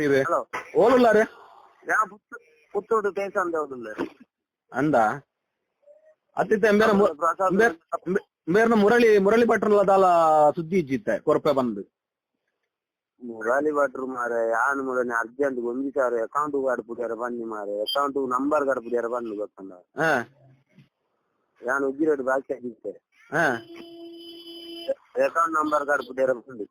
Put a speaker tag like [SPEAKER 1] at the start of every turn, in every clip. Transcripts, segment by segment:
[SPEAKER 1] hello
[SPEAKER 2] ಓಲುಲ್ಲಾರೆ
[SPEAKER 1] Puttur ದೇಶಾಂತ
[SPEAKER 2] ಅಂದ ಅತ್ತಿತ್ತ ಎಂಬೇರ್ನ ಮುರಳಿ ಭಟ್ರಲ್ಲ ದಾಲ ಸುದ್ದಿ ಇಜ್ಜಿತ್ತೆ ಕೊರಪೆ ಬಂದು
[SPEAKER 1] ಮುರಳಿ ಭಟ್ರು ಮಾರೆ ಯಾನ್ ಮುರಳಿ ಅರ್ಜೆಂಟ್ ಒಂದಿ ಸಾರಿ ಅಕೌಂಟ್ ಗಡ್ಪುಡ್ಯಾರ ಬನ್ನಿ ಮಾರೆ ಅಕೌಂಟ್ ನಂಬರ್ ಗಡ್ಪುಡ್ಯಾರ ಬನ್ನಿ ಗೊತ್ತಂದ ಯಾನ್ ಉಜ್ಜಿರೇಟ್ ಬಾಕಿ ಆಗಿತ್ತೆ ಅಕೌಂಟ್ ನಂಬರ್ ಗಡ್ಪುಡ್ಯಾರ ಬಂದು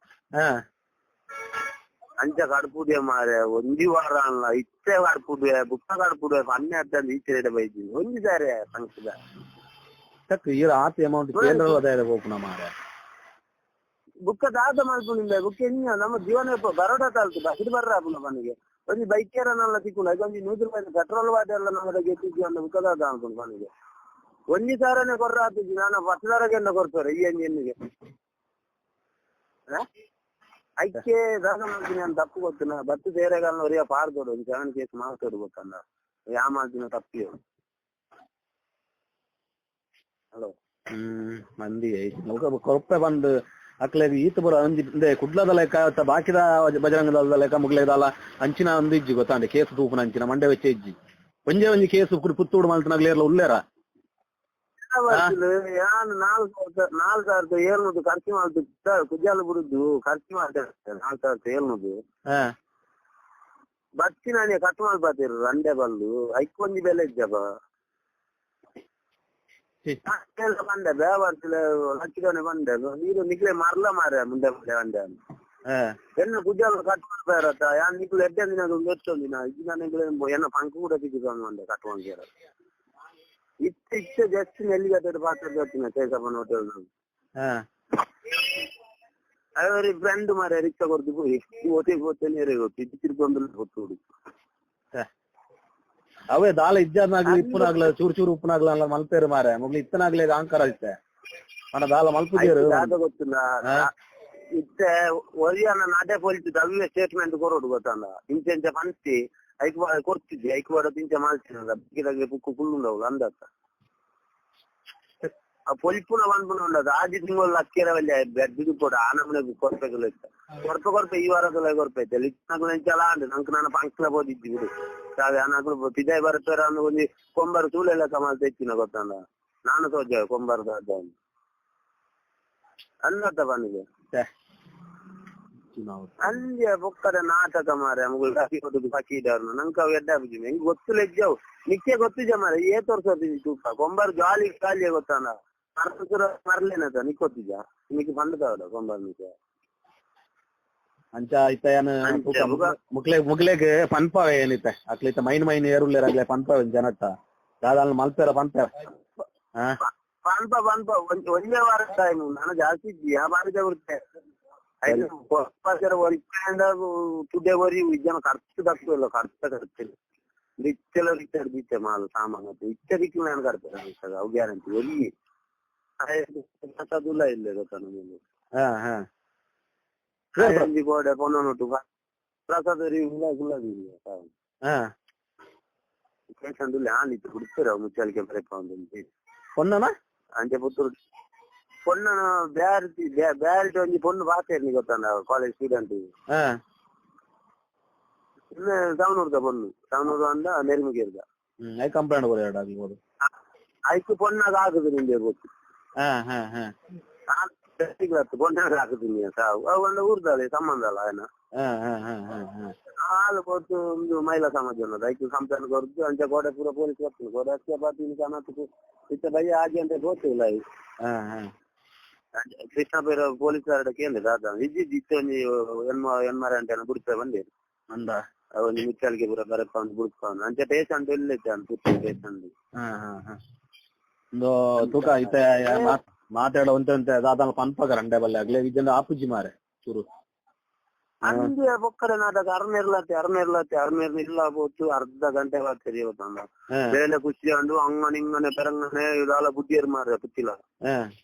[SPEAKER 1] ಅಂಚ ಕಡ್ಪುಡಿಯ ಮಾರೆ ಒಂದಿ ವಾರ ಅಲ್ಲ ಇತ್ತೆ ಕಡ್ಪುಡಿಯ ಬುಕ್ಕ ಕಡ್ಪುಡಿಯ ಪನ್ನೆ ಅತ್ತಂದು ಈಚೆ ಬೈದಿ ಒಂದಿ ಸಾರಿ ಸಂಸ್ಥದ
[SPEAKER 2] ಆತ ಅಮೌಂಟ್ ಕೇಂದ್ರ ಹೋಗ್ನ ಮಾರೆ
[SPEAKER 1] ಬುಕ್ಕ ದಾದ ಮಾಡ್ಕೊಂಡಿಲ್ಲ ಬುಕ್ ಎನ್ನ ನಮ್ಮ ಜೀವನ ಬರೋಡ ತಾಲ್ತು ಬಸ್ ಬರ್ರ ನನಗೆ ಒಂದು ಬೈಕೇರನ್ನೆಲ್ಲ ಸಿಕ್ಕೊಂಡು ಅದೊಂದು 100 ರೂಪಾಯಿ ಪೆಟ್ರೋಲ್ ವಾಟ ಎಲ್ಲ ನಮಗೆ ಎತ್ತಿದ್ವಿ ಅಂತ ಬುಕ್ಕ ದಾದ ಅನ್ಕೊಂಡು ನನಗೆ ಒಂದಿ ಸಾರನೇ ಕೊರ್ರ ಆಗ್ತಿದ್ವಿ ನಾನು ಪತ್ತದಾರಗೆಲ್ಲ ಕೊಡ್ತಾರೆ ಈ ಎಣ್ಣಿಗೆ ಐಕೆ ದಾದ ಮಾಡ್ತೀನಿ ಅಂತ ತಪ್ಪು ಗೊತ್ತಿನ ಬತ್ತು ಸೇರೆಗಾಲನವರಿಗೆ ಪಾರ್ದೋಡು ಒಂದು 7 ಕೇಸ್ ಮಾಡ್ತೋಡು ಗೊತ್ತಂದ ಯಾ ಮಾಡ್ತೀನ ತಪ್ಪಿ ಹಲೋ
[SPEAKER 2] ಮಂದಿ ಕೊರಪೆ ಬಂದು ಅಕ್ಲೆ ಈತ ಬರ ಅಂಜಿ ಕುಡ್ಲದ ಲೆಕ್ಕ ಬಾಕಿದ ಬಜರಂಗ ದಳದ ಲೆಕ್ಕ ಮುಗ್ಲೇದಲ್ಲ ಅಂಚಿನ ಒಂದು ಇಜ್ಜಿ ಗೊತ್ತಾಂಡೆ ಕೇಸು ತೂಪನ ಅಂಚಿನ ಮಂಡೆ ವೆಚ್ಚ ಇಜ್ಜಿ ಒಂಜಿ ಕೇಸು ಪುತ್ತೂಡು ಮಲ್ತನಾಗ್ಲೇರ್ಲ ಉಳ್ಳೇರ
[SPEAKER 1] ನಾನು 4,700 ಖರ್ಚು ಮಾಡ್ತಿದ್ದ ಕುಜಾಲ ಬಿಡುದು ಖರ್ಚು ಮಾಡ್ತೇನೆ 4,700 ಬಚ್ಚಿ ನಾನೇ ಕಟ್ ಮಾಡ್ಬಾತಿರು ರಂಡೆ ಬಂದು ಐಕೊಂದಿ ಬೆಲೆ ಇದ್ದಪ್ಪ ಬಂದೆ ಬೇವರ್ತಿಲ ಲಕ್ಕಿದವನೇ ಬಂದೆ ನೀರು ನಿಕ್ಲೆ ಮರ್ಲ ಮಾರ ಮುಂದೆ ಬಂದೆ ಎನ್ನ ಕುಜಾಲ ಕಟ್ ಮಾಡ್ಬೇರತ್ತ ಯಾನ್ ನಿಕ್ಲು ಎಡ್ಡೆ ದಿನ ಎಷ್ಟೊಂದಿನ ಈಗ ನಿಕ್ಲೆ ಎನ್ನ ಪಂಕ ಕೂಡ ಸಿಕ್ಕಿದ್ರು ಬಂದೆ ಕಟ್ಕೊಂಡ್ಯಾರ ಇತ್ತೆ ಜಸ್ಟ್ ನೆಲ್ಲಿಗಟ್ಟೆ ಪಾತ್ರ ಗೊತ್ತಿನ ಕೇಸಪ್ಪನ ಹೋಟೆಲ್ ಅವರಿ ಫ್ರೆಂಡ್ ಮಾರೆ ರಿಕ್ಷಾ ಕೊಡ್ತು ಹೋಗಿ ಓಟೇನೆ ಗೊತ್ತು ತಿರ್ಕೊಂಡು ಗೊತ್ತು
[SPEAKER 2] ಅವೇ ದಾಲ ಇಜ್ಜಾದ್ನಾಗ್ಲಿ ಇಪ್ಪನಾಗ್ಲ ಚೂರು ಉಪ್ಪನಾಗ್ಲ ಮಲ್ಪೇರು ಮಾರೆ ಮುಗ್ಲಿ ಇತ್ತನಾಗ್ಲೇ ಅಹಂಕಾರ ಇತ್ತೆ ಅಣ್ಣ ದಾಲ ಮಲ್ಪುದೇರು
[SPEAKER 1] ಗೊತ್ತಿಲ್ಲ ಇತ್ತೆ ಒರಿಯನ್ನ ನಾಟೆ ಪೊಲಿಟಿದ್ ಅವೇ ಸ್ಟೇಟ್ಮೆಂಟ್ ಕೊರೋಡು ಗೊತ್ತಲ್ಲ ಇಂಚೆಂಚ ಪಂಚಿ ಐಕ್ ಕೊಡ್ತಿದ್ದೆ ಐಕ್ ಬಾಡ ತಿಂಚ ಮಾಡ್ತೀನಲ್ಲ ಬಿಕ್ಕಿದಾಗೆ ಬುಕ್ಕು ಕುಳ್ಳುಂಡವಲ್ಲ ಅಂದತ್ತ ಆ ಪೊಲಿಪುನ ಬಂದ್ಬಿಡ ಉಂಡದು ಆದಿ ತಿಂಗಳು ಅಕ್ಕಿರವಲ್ಲಿ ಬಿಡು ಕೊಡ ಆ ನಮ್ಮನೆ ಕೊರಪೆಗಳು ಇತ್ತ ಕೊರಪೆ ಈ ವಾರದಲ್ಲ ಕೊರಪೆ ಐತೆ ಇತ್ತನಾಗ್ಲು ಎಂಚಲ ಅಂದೆ ನಂಗೆ ನಾನು ಪಂಕ್ಲ ಬೋದಿದ್ದಿ ಬಿಡು ಸಾವೆ ಅನಾಗ್ಲು ಪಿದಾಯ್ ಬರುತ್ತಾರ ಅನ್ನೋ ಒಂದು ಕೊಂಬರು ತೂಲೆಲ್ಲ ಕಮಾಲ್ ತೆಚ್ಚಿನ ಗೊತ್ತಂದ ನಾನು ಸೋಜ ಕೊಂಬರ್ದ ಅನ್ನತ್ತ ಬನ್ನಿಗೆ ಅಲ್ಲಿ ಬೊಕ್ಕದ ನಾಟಕ ಮಾರೆ ಮಗುಳು ಪಕ್ಕೀಡವ್ರನ್ನ ನಂಗೆ ಅವು ಎಡ್ಡ ಬಿದ್ದಿ ಹೆಂಗ್ ಗೊತ್ತಿಲ್ಲ ಇದ್ದವು ನಿಕ್ಕೆ ಗೊತ್ತಿದ್ದ ಮಾರೆ ತೋರ್ಸೋದಿ ತೂಕ ಕೊಂಬರ್ ಗಾಲಿಯೇ ಗೊತ್ತಾನ ಮರ್ಲೇನದ ನಿಕ್ ಗೊತ್ತಿದ್ದ ನಿಕ್ಕೆ ಬಂದದವಲ್ಲ ಕೊಂಬರ್ ನಿಕ್ಕೆ
[SPEAKER 2] ಅಂಚ ಇತ್ತ ಮುಗ್ಲೆಗೆ ಪನ್ಪವ ಏನಿತ್ತೆ ಅಕ್ಲಿತ್ತ ಮೈನ್ ಏರುಳ್ಳೇರಾಗ್ಲೆ ಪನ್ಪವ ಜನಟ್ಟ ದಾದಾಲ್ ಮಲ್ಪೇರ ಪನ್ಪವ
[SPEAKER 1] ಪನ್ಪ ಒಂದೇ ವಾರ ಟೈಮ್ ನಾನು ಜಾಸ್ತಿ ಇದ್ದಿ ಆ ಬಾರಿದ ಬರುತ್ತೆ ತುಡೆ ವರಿ ಜನ ಖರ್ಚು ತಪ್ಪಿಲ್ಲ ಖರ್ಚಿಲ್ಲ ರಿಚ್ಚೆಲ್ಲ ರಿಚ್ಚೆ ಮಾಲ್ ಸಾಮಾನು ಇಚ್ಚದಿಕ್ಕೆ ನಾನು ಕರ್ತೇನೆ ಅವು ಗ್ಯಾರಂಟಿ ಒಲಿ ಅದಲ್ಲ ಇಲ್ಲ ಗೊತ್ತಾ ನಮಗೆ ಗೋಡೆ ಪೊನ್ನೊಟ್ಟು ಪ್ರಸಾದ ಆನಿತ್ತು ಬಿಡ್ತಾರೆ ಮುಚ್ಚಾಲಿಕೆ ಬರಪ್ಪ
[SPEAKER 2] ಪೊನ್ನ
[SPEAKER 1] ಅಂಚೆ ಪುತ್ತೂರು ಪೊನ್ನ ಬ್ಯಾರಿಟಿ ಒಂಜಿ ಪೊಣ್ಣು ಬಾಕೇರ್ನಿ ಗೊತ್ತಂಡ ಕಾಲೇಜ್ ಸ್ಟೂಡೆಂಟ್ ಇನ್ನು ಸಾವನೂರ್ದ ಪೊಣ್ಣು ಸಾವನೂರು ಅಂದ ನೆರ್ಮಿಗೇರ್ದ
[SPEAKER 2] ಕಂಪ್ಲೇಂಟ್
[SPEAKER 1] ಐಕು ಪೊನ್ನಾಗ ಆಗುದು ನಿಂಗೆ ಗೊತ್ತು ಪೊನ್ನಾಗ ಆಗುದಿನಿ ಸಾವು ಅವು ಊರ್ದಾಳೆ ಸಂಬಂಧ ಅಲ್ಲ ಏನ ಹಾಲು ಕೊಟ್ಟು ಒಂದು ಮಹಿಳಾ ಸಮಾಜ ಅನ್ನೋದು ಐಕು ಕಂಪ್ಲೇಂಟ್ ಕೊಡ್ದು ಅಂಚೆ ಗೋಡೆ ಪೂರ ಪೊಲೀಸ್ ಬರ್ತೀನಿ ಗೋಡೆ ಅಷ್ಟೇ ಬರ್ತೀನಿ ಕಾಣತ್ತು ಇತ್ತ ಬಯ್ಯ ಹಾಗೆ ಅಂತ ಗೊತ್ತಿಲ್ಲ ಕೃಷ್ಣಪೇರ ಪೊಲೀಸರ ಕೇಂದ್ರ ದಾದ ಇದ್ದಿದ್ದು ಇತ್ತು ಒಂದು ಎನ್ಮಾರ ಅಂತ ಬಿಡ್ತಾ ಬಂದಿರು
[SPEAKER 2] ಅಂದ
[SPEAKER 1] ಒಂದು ಮುಚ್ಚಾಲಿಗೆ ಪೂರ ಬರಪ್ಪ ಒಂದು ಬಿಡ್ಕೊಂಡು ಅಂಚೆ ಟೇಷನ್ ಎಲ್ಲ ಇತ್ತು ಅಂತ ಪುತ್ತೂರು ಟೇಷನ್
[SPEAKER 2] ಒಂದು ತೂಕ ಇತ್ತೆ ಮಾತಾಡೋ ಅಂತ ದಾದ ಪನ್ಪಗ ರಂಡೆ ಬಲ್ಲೆ ಆಗ್ಲೇ ವಿಜಯನ ಆಪುಜಿ ಮಾರೆ ಚೂರು
[SPEAKER 1] ಅಂದೇ ಬೊಕ್ಕಡೆ ನಾಟಕ ಅರ್ನೇರ್ಲತ್ತೆ ಇಲ್ಲ ಹೋತು ಅರ್ಧ ಗಂಟೆ ಬರ್ತೀರಿ ಇವತ್ತಂದ ಬೇಲೆ ಖುಷಿಯಂಡು ಅಂಗನೆ ಪೆರಂಗನೆ ಇದಾಲ ಬುದ್ಧಿಯರು ಮಾರ ಪುತ್ತಿಲ್ಲ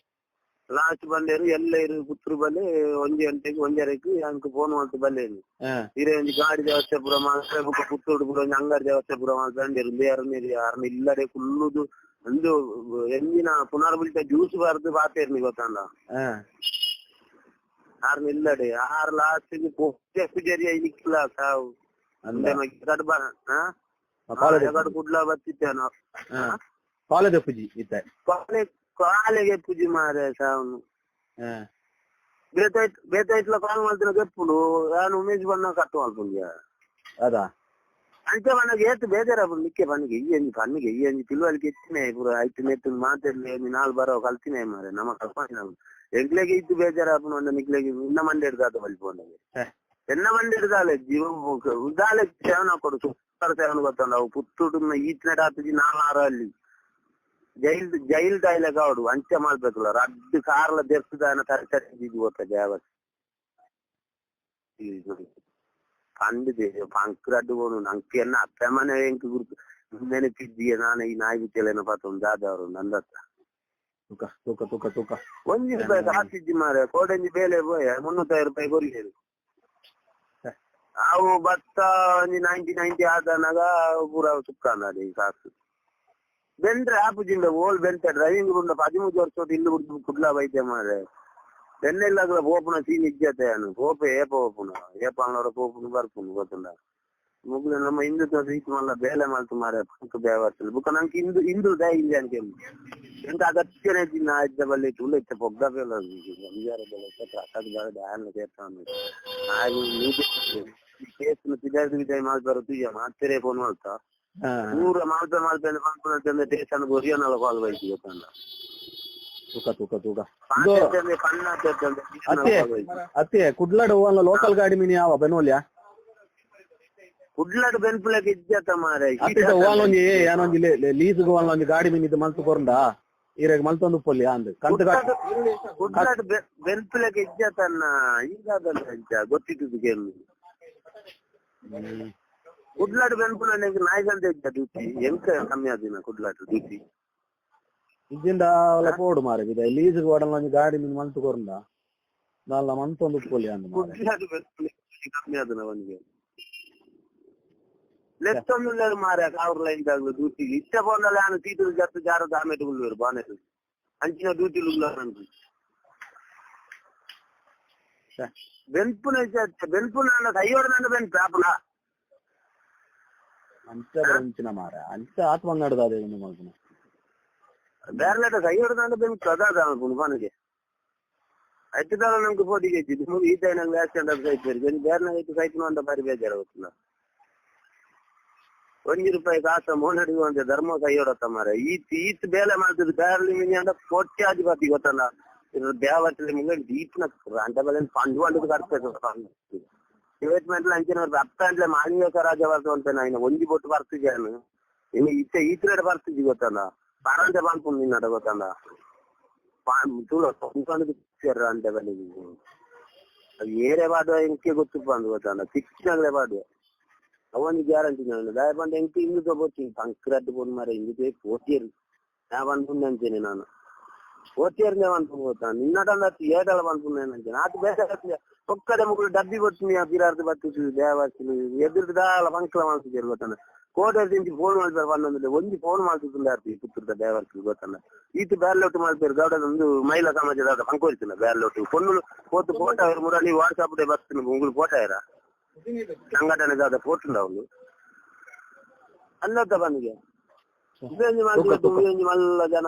[SPEAKER 1] ಲಾಸ್ಟ್ ಬಂದೇರು ಎಲ್ಲ ಇರು ಪುತ್ತೂರು ಬಲ್ಲಿ 1 ಗಂಟೆಗೆ 1:30ಕ್ಕೆ ಅಂಕ ಫೋನ್ ಮಾಡ್ತು ಬಲ್ಲೇನು ಇರೇ ಒಂದು ಗಾಡಿ ವ್ಯವಸ್ಥೆ ಪೂರ ಮಾಡ್ತಾರೆ ಪುತ್ತೂರು ಪೂರ ಒಂದು ಅಂಗಡಿ ವ್ಯವಸ್ಥೆ ಪೂರ ಮಾಡ್ಕೊಂಡು ಅರ್ನ ಇಲ್ಲದೆ ಫುಲ್ಲುದು ಒಂದು ಎಂದಿನ ಪುನರ್ಬಿಲ್ಟ ಜ್ಯೂಸ್ ಬರ್ದು ಬಾತೇರ್ನಿ ಗೊತ್ತಂದ ಆರ್ನ ಇಲ್ಲಡೆ ಆರ್ ಲಾಸ್ಟಿಗೆ ಪೂಜಾರಿ ನಿಕ್ಲ ಸಾವು ಕುಡ್ಲ ಬತ್ತಿತ್ತೇನೋ
[SPEAKER 2] ಕಾಲೇಜ್ ಪೂಜಿ ಇತ್ತೆ
[SPEAKER 1] ಕಾಲೆಗೆ ಪೂಜಿ ಮಾರೆ ಸಾವನು ಬೇತಾಯ್ತಲ ಕಾಲ್ ಮಾಡ್ತಿನ ಕೆಪ್ಪುಡು ನಾನು ಉಮೇಶ್ ಬಣ್ಣ ಕಟ್ಟು ಮಾಡ್ಕೊಂಡ್ಯ
[SPEAKER 2] ಅದಾ
[SPEAKER 1] ಅಂಚೆ ಬಣ್ಣಗೆ ಏತು ಬೇಜಾರ ನಿಕ್ಕೆ ಬಣ್ಣಿಗೆ ಕಣ್ಣಿಗೆ ಈ ಅಂಜಿ ತಿಳುವಳಿಕೆ ಎತ್ತಿನೇ ಪೂರ ಆಯ್ತು ನೆತ್ತು ಮಾತಾಡ್ಲಿ ನಾಲ್ ಬರೋ ಕಲ್ತಿನೇ ಮಾರೆ ನಮ್ಮ ಕಲ್ಪನೆ ಎಂಗ್ಲೆಗೆ ಇತ್ತು ಬೇಜಾರ ಒಂದು ನಿಕ್ಲೆಗೆ ಇನ್ನ ಮಂಡೆ ಹಿಡ್ದಾತ ಬಲ್ಪೊಂಡಗೆ ಎನ್ನ ಮಂಡೆ ಹಿಡ್ದಾಲೆ ಜೀವ ಉದಾಲೆ ಸೇವನ ಕೊಡು ಸೂಪರ್ ಸೇವನ ಗೊತ್ತಂಡ ಪುತ್ತೂಟ ಈಚಿನ ರಾತ್ರಿ 4 ಅಲ್ಲಿ ಜೈಲ್ ದಾಯಿಲೆ ಕಾವಡು ಅಂಚೆ ಮಾಡ್ಬೇಕಲ್ಲ ರದ್ದು ಕಾರ್ಲ ದೆರ್ಸಿದಾನ ತರಕಾರಿ ಗೊತ್ತ ದೇವಸ್ ಕಂಡಿದೆ ಪಂಕ್ರಡ್ಡು ಹೋನು ನಂಗೆ ಎನ್ನ ಅತ್ತ ಮನೆ ಎಂಕ್ ಗುರುತು ನೆನಪಿದ್ದೀಯ ನಾನು ಈ ನಾಯಿ ಬಿಚ್ಚಲೇನ ಪಾತ ಒಂದು ದಾದವರು ನಂದತ್ತ
[SPEAKER 2] ತೂಕ
[SPEAKER 1] ₹1 ಕಾಸಿದ್ದಿ ಮಾರೆ ಕೋಡಂಜಿ ಬೇಲೆ ಹೋಯ ₹300 ಕೊರ್ಲೇರು ಅವು ಭತ್ತ 90 ಆದನಾಗ ಪೂರ ಸುಕ್ಕಾನದೆ ಈ ಕಾಸು ಬೆಂದ್ರೆ ಆಪುಜಿಂದ ಓಲ್ ಬೆಂತ ಡ್ರೈವಿಂಗ್ ಬಂದ 13 ವರ್ಷ ಇಲ್ಲು ಕುಡ್ಲಾ ವೈದ್ಯ ಮಾರೆ ಬೆನ್ನೆಲ್ಲಾಗಲ ಪೋಪುನ ಸೀನ್ ಇಜ್ಜತೆ ಅನು ಪೋಪೆ ಏಪ ಓಪುನ ಏಪ ಅವನವರ ಪೋಪುನು ಬರ್ಪುನು ಗೊತ್ತುಂಡ ಮುಗ್ಲು ನಮ್ಮ ಹಿಂದುತ್ವ ರೀತಿ ಮಲ್ಲ ಬೇಲೆ ಮಲ್ತು ಮಾರೆ ಪಂಕ ಬೇವರ್ತದೆ ಬುಕ್ಕ ನಂಗೆ ಹಿಂದು ದಯ ಇಲ್ಲಿ ಅನ್ಕೆ ಎಂತ ಅಗತ್ಯನೇ ದಿನ ಆಯ್ತ ಬಲ್ಲಿ ತುಳ್ಳ ಇತ್ತ ಪೊಗ್ಗ ಬೇಲ ಸಂಜಾರ ಬೆಲೆ ಅಕ್ಕದ ಬಾರ ದಾಯನ ಸೇರ್ತಾನು ಹಾಗೆ ಕೇಸ್ನ ಸಿದ್ಧಾರ್ಥ ವಿಜಯ್ ಮಾಡ್ತಾರ ತುಯ್ಯ ಮಾತೇರೆ ಫೋನ್ ಮಾಡ್ತಾ ಪೂರ ಮಾಡ್ತೇನೆ ಮಾಡ್ಕೊಂಡ್ರೆ ಟೇಷನ್ ಗೊರಿಯನಲ್ಲ ಕಾಲ್ ಬೈತಿ ಗೊತ್ತಂಡ
[SPEAKER 2] ತೂಕ ಅತ್ತೆ ಕುಡ್ಲಾಡ್ ಹೋಗಲ್ಲ ಲೋಕಲ್ ಗಾಡಿ ಮೀನಿ ಯಾವ ಬೆನೋಲ್ಯಾ
[SPEAKER 1] ಕುಡ್ಲಾಡ್ ಬೆನ್ಪುಲಕ್ಕೆ ಇಜ್ಜತ ಮಾರೆ
[SPEAKER 2] ಹೋಗಲ್ಲೊಂಜಿ ಏನೊಂಜಿ ಲೀಸ್ಗೆ ಹೋಗಲ್ಲೊಂಜಿ ಗಾಡಿ ಮೀನಿ ಇದು ಮಲ್ತು ಕೊರಂಡ ಈರಾಗ ಮಲ್ತೊಂದು ಪೊಲ್ಲಿ ಅಂದ್ ಕಂತು
[SPEAKER 1] ಕುಡ್ಲಾಡ್ ಬೆನ್ಪುಲಕ್ಕೆ ಇಜ್ಜತನ್ನ ಈಗಾದಲ್ಲ ಅಂಚ ಗೊತ್ತಿದ್ದು ಕೇಳಿ ಕುಡ್ಲಾಡ್ ಬೆನ್ಪುಲ ನಾಯ್ಗಂತ ಇದ್ದ ಡ್ಯೂಟಿ ಎಂಕ ಕಮ್ಮಿ ಆದಿನ ಕುಡ್ಲಾಡ್ ಡ್ಯೂಟಿ
[SPEAKER 2] ಇದ್ದಿಂದ ಪೋಡು ಮಾರೆ ಇದೆ ಲೀಸ್ಗೆ ಓಡಲ್ಲ ಒಂಜಿ ಗಾಡಿ ಮೀನು ಮಲ್ತು ಕೊರಂಡ ನಾಲ್ ಮಂತೊಂದು ಪೊಲಿ ಅಂದ್
[SPEAKER 1] ಕಮ್ಮಿ ಆದನ ಅವನಿಗೆ ಲೆತ್ತೊಂದು ಮಾರೆ ಕಾವ್ರ ಲೈನ್ ಡ್ಯೂಟಿಗೆ ಇಷ್ಟ ಬಂದಲ್ಲ ನಾನು ತೀಟು ಜತ್ತು ಜಾರದ ಆಮೇಲೆ ಉಳ್ಳುವರು ಬಾನೆರು ಅಂಚಿನ ಡ್ಯೂಟಿ ಬೆನ್ಪುನ ಬೆನ್ಪುನ ಕೈಯೋಡ ನನ್ನ ಬೆನ್ಪು ಆಪುನ
[SPEAKER 2] ಅಂಚಿನ ಮಾರ ಅಂಚ ಆತ್ಮ ನಡೆದ
[SPEAKER 1] ಬೇರೆ ಕೈಯೋಡ ನನ್ನ ಬೆನ್ಪು ಅದಾದ ಪುನಗೆ ಐತದಾರ ನಮ್ಗೆ ಪೋಟಿಗೆ ಇದ್ದಿದ್ದು ಈತ ನಂಗೆ ಆಕ್ಸಿಡೆಂಟ್ ಆಗಿ ಸಾಯ್ತು ಬೇರೆ ಸಾಯ್ತು ಅಂತ ಬಾರಿ ಬೇಜಾರಾಗುತ್ತಿಲ್ಲ ₹1 ಕಾಸ ಮೋನಡಿಗುವಂತೆ ಧರ್ಮ ಕೈಯೊಡತ್ತ ಮಾರ ಈತ್ ಬೇಲೆ ಮಾಡ್ತಿದ್ದು ಬೇರೆ ಮಿನಿ ಅಂತ ಕೋಟ್ಯಾಧಿಪತಿ ಗೊತ್ತಲ್ಲ ದೇವಸ್ಥಾನ ಮುಂದೆ ಈತ್ನ ಅಂಟ ಬೆಲೆ ಪಂಡು ಕರ್ತದೆ ಇನ್ವೆಸ್ಟ್ಮೆಂಟ್ ಅಂಚಿನವ್ರು ಅಪ್ಪ ಅಂದ್ರೆ ಮಾನವೀಯ ರಾಜ ಬರ್ತು ಅಂತ ನಾನು ಒಂಜಿ ಬೊಟ್ಟು ಬರ್ತಿದ್ದೇನು ಇನ್ನು ಈತ್ರೆಡೆ ಬರ್ತಿದ್ದಿ ಗೊತ್ತಲ್ಲ ಪರಂತೆ ಬಂದ್ಕೊಂಡು ನಿನ್ನಡ ಗೊತ್ತಲ್ಲ ತುಳು ಅಂಟ ಬೆಲೆ ಅದು ಏರೇ ಬಾಡುವ ಎಂಕೆ ಗೊತ್ತು ಬಂದು ಗೊತ್ತಲ್ಲ ಶಿಕ್ಷಣಗಳೇ ಬಾಡುವ ಅವನಿಗೆ ಗ್ಯಾರಂಟಿ ನಾನು ದಯ ಬಂದ ಎಂಟು ಇಂದು ತಗೋತೀನಿ ಪಂಕ್ರದ್ದು ಬಂದು ಮಾರ ಇಂದು ಓತಿಯರು ನಾ ಬಂದ್ಪುಣ್ಯ ಅಂತೇನೆ ನಾನು ಓತಿಯರ್ನೇ ಬಂದ್ಪುಣ್ ಗೊತ್ತಾ ನಿನ್ನಡಲ್ಲ ಏಟಲ್ಲ ಬಂದ್ಪುಣ್ಯ ಅಂತೇನೆ ಅದು ಬೇರೆ ಒಕ್ಕಡೆ ಮುಗ್ಳು ಡಬ್ಬಿ ಕೊಡ್ತೀನಿ ಬಿರಾರ್ದು ಬರ್ತಿದ್ವಿ ದೇವಸ್ಥಾನ ಎದುರ್ದಾಲ ಪಂಕ್ಲ ಮಾಡ್ತಿದ್ದೀರಿ ಗೊತ್ತಾನ ಕೋಟೆ ತಿಂತಿ ಫೋನ್ ಮಾಡ್ತಾರೆ ಬಂದೊಂದಿಲ್ಲ ಒಂದು ಫೋನ್ ಮಾಡ್ತಿದ್ದಿಲ್ಲ ಇರ್ತೀವಿ ಪುತ್ರದ ದೇವಸ್ಥಾನ ಗೊತ್ತಾನ ಈತು ಬ್ಯಾರ್ಲೊಟ್ಟು ಮಾಡ್ತಾರೆ ಗೌಡ ಒಂದು ಮಹಿಳಾ ಸಮಾಜದ ಪಂಕೋರಿತೀನಿ ಬ್ಯಾರ್ಲೊಟ್ಟು ಪೊಣ್ಣು ಪೋತು ಫೋಟೋ ಅವ್ರ ಮುರಳಿ ವಾಟ್ಸಾಪ್ ಡೇ ಬರ್ತೀನಿ ಉಂಗ್ಳು ಫೋಟೋ ಇರ ಸಂಘಟನೆದಾದ ಫೋಟೋ ಅವನು ಅನ್ನತ್ತ ಬಂದಿಗೆ ಮಲ್ಲ ಜನ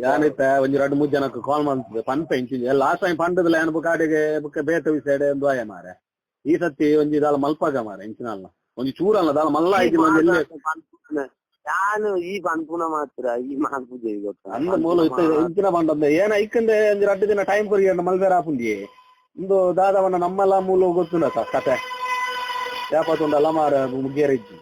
[SPEAKER 2] ಯಾನೈತೆ ಒಂಜಿ 2-3 ಜನಕ್ಕೆ ಕಾಲ್ ಮಾಡ್ತಿದ್ದೆ ಪಂಪ ಇಂಚಿಂಜಿ ಲಾಸ್ಟ್ ಟೈಮ್ ಪಂಡದಲ್ಲ ಏನ್ ಕಾಡಿಗೆ ಬುಕ್ಕ ಬೇತ ವಿಸೈಡ್ ಎಂದು ಆಯ ಮಾರೆ ಈ ಸತಿ ಒಂಜಿ ದಾಲ ಮಲ್ಪಾಗ ಮಾರೆ ಇಂಚಿನಲ್ಲ ಒಂಜಿ ಚೂರಲ್ಲ ದಾಲ ಮಲ್ಲ
[SPEAKER 1] ನಾನು ಈ ಪಂಪುನ ಮಾತ್ರ ಈ ಮಾಲ್ಪೂಜೆ ಗೊತ್ತ
[SPEAKER 2] ಅಂದ ಮೂಲ ಇಂಚಿನ ಬಂದ ಏನ ಐಕಂದ್ರೆ ಒಂಜಿ 2 ದಿನ ಟೈಮ್ ಕೊರಿ ಮಲ್ಬೇರ ಆಪುಂಡಿ ಇಂದು ದಾದವನ್ನ ನಮ್ಮಲ್ಲ ಮೂಲ ಗೊತ್ತುಂಡ ಕತೆ ಯಾಪತ್ತೊಂದಲ್ಲ ಮಾರ ಮುಗ್ಗೇರ ಇಜ್ಜಿ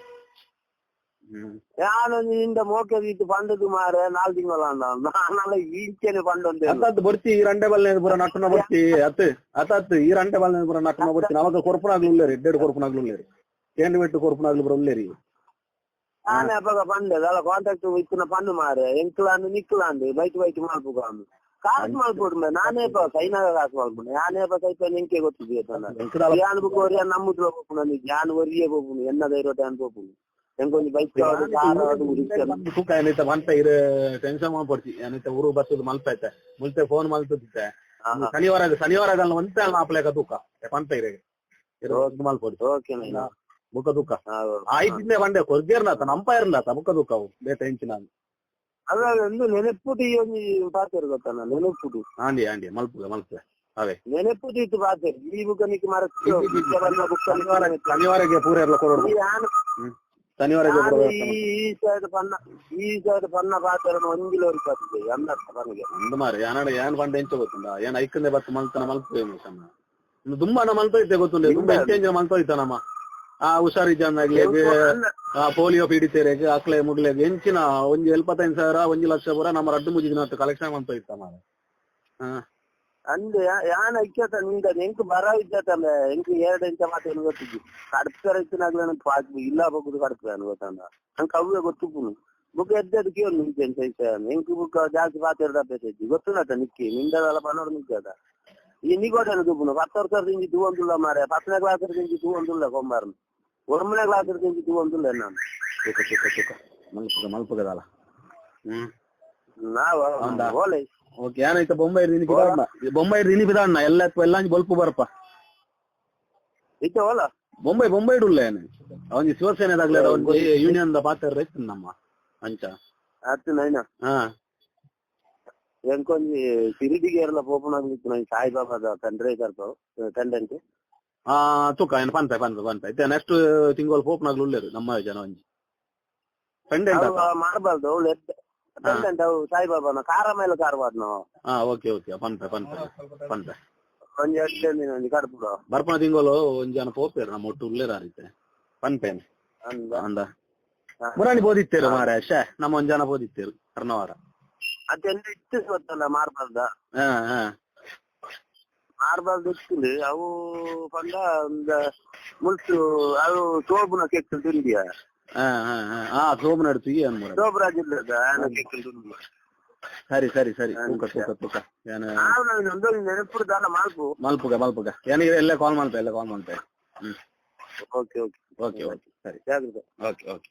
[SPEAKER 1] ನಾನು ನಿಂದ ಮೋಕೆ ಇಟ್ಟು ಪಂಡದು ಮಾರ 4 ತಿಂಗಳ ನಾನಲ್ಲ ಈಚೆನೆ ಪಂಡೊಂದು
[SPEAKER 2] ಅತ್ತದ್ದು ಬರ್ತಿ ಈ ರಂಡೆ ಬಲ್ಲೆ ಪೂರ ನಟ್ಟನ ಬರ್ತಿ ಅತ್ತ ಈ ರಂಡೆ ಬಲ್ಲೆ ಪೂರ ನಟ್ಟನ ಬರ್ತಿ ಅವಾಗ ಕೊರ್ಪುನಾಗ್ಲು ಉಳ್ಳೇರಿ 2 ಕೊರ್ಪುನಾಗ್ಲು ಉಳ್ಳೇರಿ ಏನು ಬಿಟ್ಟು ಕೊರ್ಪುನಾಗ್ಲು ಪೂರ ಉಳ್ಳೇರಿ
[SPEAKER 1] ನಾನೇ ಅಪ್ಪಾಗ ಪಂಡದ ಅಲ್ಲ ಕಾಂಟ್ಯಾಕ್ಟ್ ಇತ್ತಿನ ಪಂಡು ಮಾರೆ ಎಂಕ್ಲಾಂದು ನಿಕ್ಲಾಂದು ಬೈಟ್ ಮಾಡ್ಬೇಕು ಕಾಸು ಮಾಡ್ಕೊಡ್ಮೆ ನಾನೇ ಕೈನಾಗ ಕಾಸು ಮಾಡ್ಕೊಂಡು ನಾನೇ ಕೈತ ನಿಂಕೆ ಗೊತ್ತಿದ್ದೆ ಯಾನ್ ಬುಕ್ ನಮ್ಮದು ಹೋಗ್ಬೇಕು ನನಗೆ ಯಾನ್ ಒರಿಯೇ ಹೋಗ್bunu ಎನ್ನ ಧೈರ್ಯ ಅನ್ಕೋತೀನಿ ಎಂಕೊಂದು ಬೈಕ್
[SPEAKER 2] ತೂಕ ಏನೈತೆ ಮಂತ ಇರ ಟೆನ್ಷನ್ ಮಾಡ್ಕೊಡ್ತಿ ಏನೈತೆ ಊರು ಬರ್ತದ ಮಲ್ಪೈತೆ ಮುಲ್ತೆ ಫೋನ್ ಮಲ್ತದಿತ್ತೆ ಶನಿವಾರ ಒಂತೆ ಆಪ್ಲೇಕ ತೂಕ ಪಂತ ಇರ ಮಲ್ಪೊಡಿ
[SPEAKER 1] ಓಕೆ
[SPEAKER 2] ಬುಕ್ಕ ದುಃಖ ಆಯ್ತಿಂದೆ ಬಂಡೆ ಕೊರ್ಗೇರ್ನಾತ ನಂಪಾಯರ್ನಾತ ಬುಕ್ಕ ದುಃಖವು ಬೇಟ ಹೆಂಚಿನ
[SPEAKER 1] ಅಲ್ಲ ಒಂದು ನೆನಪುಟಿ ಒಂದು ಪಾತ್ರ ಗೊತ್ತಲ್ಲ ನೆನಪುಟಿ
[SPEAKER 2] ಆಂಡಿ ಆಂಡಿ ಮಲ್ಪುಗೆ ಅವೇ
[SPEAKER 1] ನೆನಪುಟಿ ಇತ್ತು ಪಾತ್ರ ಈ ಬುಕ್ಕನಿಕ್ಕೆ
[SPEAKER 2] ಶನಿವಾರಕ್ಕೆ ಪೂರ ಎಲ್ಲ ಕೊಡೋದು ಶನಿವಾರಕ್ಕೆ
[SPEAKER 1] ಈ ಸೈಡ್ ಪನ್ನ ಪಾತ್ರ ಒಂದಿಲ ಬರ್ತದೆ
[SPEAKER 2] ಒಂದು ಮಾರಿ ಏನ್ ಬಂಡೆ ಎಂಚ ಗೊತ್ತುಂಡ ಏನ್ ಐಕಂದೆ ಬತ್ತು ಮಲ್ಪೆ ದುಂಬಾನ ಮಲ್ಪೈತೆ ಗೊತ್ತುಂಡೆ ತುಂಬಾ ಎಕ್ಸ್ಚೇಂಜ್ ಮಲ್ಪೈತ ನಮ್ಮ ಆ ಹುಷಾರಿದ್ದಾಗ್ಲಿ ಪೋಲಿಯೋ ಪೀಡಿತೇರೆಗೆ ಅಕ್ಲೆ ಮುಗ್ಲೆಗೆ ಹೆಂಚಿನ ಒಂದು 75,000 1 ಲಕ್ಷ ಪೂರ ನಮ್ಮ ರಡ್ಡು ಮುಗಿದಿನ ಕಲೆಕ್ಷನ್ ಮಲ್ಪೈತ ಮಾರ
[SPEAKER 1] ಅಂದೆ ಯಾನ್ ಐಕ್ಯತ ನಿಂದ ಎಂಕ್ ಬರ ಇದ್ದಲ್ಲ ಎಂಕ್ 2 ಇಂಚ ಮಾತು ಗೊತ್ತಿದ್ದು ಕಡ್ತರ ಇತ್ತಿನಾಗ್ಲ ಇಲ್ಲ ಹೋಗುದು ಕಡ್ತರ ಗೊತ್ತಂದ ನಂಗೆ ಅವೇ ಗೊತ್ತುಪ್ಪುನು ಬುಕ್ ಎದ್ದದಕ್ಕೆ ಒಂದು ನಿಂತೆ ಅಂತ ಎಂಕ್ ಬುಕ್ ಜಾಸ್ತಿ ಪಾತಿರ್ದಿ ಗೊತ್ತುನಟ ನಿಕ್ಕಿ ನಿಂದಲ್ಲ ಪನ್ನೋಡು ನಿಕ್ಕದ ಈ ನಿಗೋಟನು ದುಪ್ಪುನು 10 ವರ್ಷ ದಿಂಜಿ ತೂವಂದುಲ್ಲ ಮಾರೆ 10ನೇ ಕ್ಲಾಸ್ ದಿಂಜಿ ತೂವಂದುಲ್ಲ ಕೊಂಬಾರನು 1ನೇ ಕ್ಲಾಸ್ ದಿಂಜಿ ತೂವಂದುಲ್ಲ ನಾನು
[SPEAKER 2] ಮಲ್ಪಗದಲ್ಲ
[SPEAKER 1] ನಾವು ಓಲೆ
[SPEAKER 2] ಓಕೆ ಏನಾಯ್ತು ಬೊಂಬೈ ರಿನಿಪಿದಾಣ್ಣ ಎಲ್ಲ ಬಲ್ಪು ಬರಪ್ಪ
[SPEAKER 1] ಇತ್ತು ಓಲ
[SPEAKER 2] ಬೊಂಬೈ ಇಡುಲ್ಲ ಏನು ಅವನಿಗೆ ಶಿವಸೇನೆದಾಗ್ಲೇ ಯೂನಿಯನ್ ಪಾತ್ರ ಇತ್ತು ನಮ್ಮ ಅಂಚ
[SPEAKER 1] ಆಯ್ತು ನೈನಾ ಎಂಕೊಂದು ಸಿರಿಡಿಗೆ ಎಲ್ಲ ಓಪನ್ ಆಗ್ಲಿತ್ತು ನಂಗೆ ಸಾಯಿಬಾಬಾದ ತಂಡ್ರೆ ಕಂಡೆಂಟ್
[SPEAKER 2] ತುಕ ಏನು ಪಂತ ನೆಕ್ಸ್ಟ್ ತಿಂಗಳು ಓಪನ್ ಆಗ್ಲಿ ಉಳ್ಳೇದು ನಮ್ಮ ಜನ ಒಂಜಿ ಪೆಂಡೆಂಟ್
[SPEAKER 1] ಮಾಡಬಾರ್ದು ಅವಳು ಕಂಡೆಂಟ್ ಅವು ಸಾಯಿಬಾಬಾನ ಕಾರ ಮೇಲೆ ಕಾರ್ಬಾರ್ದು ನಾವು
[SPEAKER 2] ಓಕೆ ಪಂತ
[SPEAKER 1] ಒಂದ್ 2 ದಿನ ಕಡ್ಪುಡ
[SPEAKER 2] ಬರ್ಪನ ತಿಂಗಳು ಒಂದ್ ಜನ ಪೋಪೇರು ನಮ್ಮ ಒಟ್ಟು ಉಳ್ಳೇರಾರಿತ್ತೆ ಪಂಪೇನೆ ಅಂದ ಮುರಾಣಿ ಬೋದಿತ್ತೇರು ಮಾರ ನಮ್ಮ ಒಂದ್ ಜನ ಬೋದಿತ್ತೇರು ಕರ್ನವಾರ
[SPEAKER 1] ಅದೆಲ್ಲ ಇತ್ತು ಗೊತ್ತಲ್ಲ ಮಾರ್ಬಾರ್ದು ಇತ್ತು ಅವು ಪಂಡ ಒಂದ ಮುಲ್ಸು ಅವು ಸೋಬುನ ಕೇಕ್ ತಿಂದಿಯಾ
[SPEAKER 2] ಸೋಬು ನಡ್ತು
[SPEAKER 1] ಸೋಬ್ರಾಜ್ ಇಲ್ಲದ ಕೇಕ್ ತಿಂದಿಯಾ
[SPEAKER 2] ಸರಿ ತೂಕ
[SPEAKER 1] ಒಂದು ನೆನಪುದಲ್ಲ
[SPEAKER 2] ಮಲ್ಪುಗ ಏನಿಗೆ ಎಲ್ಲ ಕಾಲ್ ಮಾಡ್ತಾ
[SPEAKER 1] ಓಕೆ
[SPEAKER 2] ಸರಿ
[SPEAKER 1] ಜಾಗ್ರತೆ
[SPEAKER 2] ಓಕೆ